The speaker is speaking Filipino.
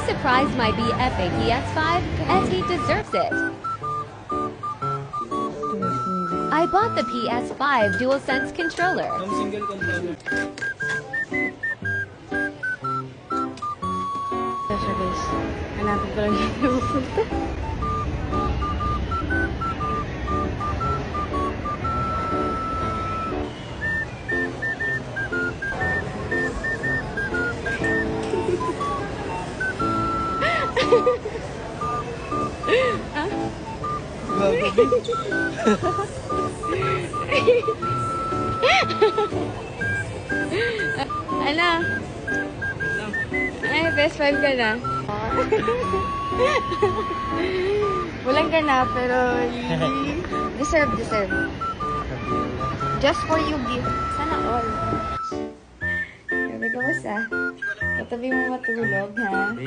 surprised my BF a PS5 as he deserves it. I bought the PS5 DualSense controller. Single controller. Siya guys. Hanapin ko lang yung pupunta. Ano? Ay, best friend ka na. Walang ka na, pero deserve. Just for you, gift. Sana all. Sabi ka basta. Katabi mo matulog, ha?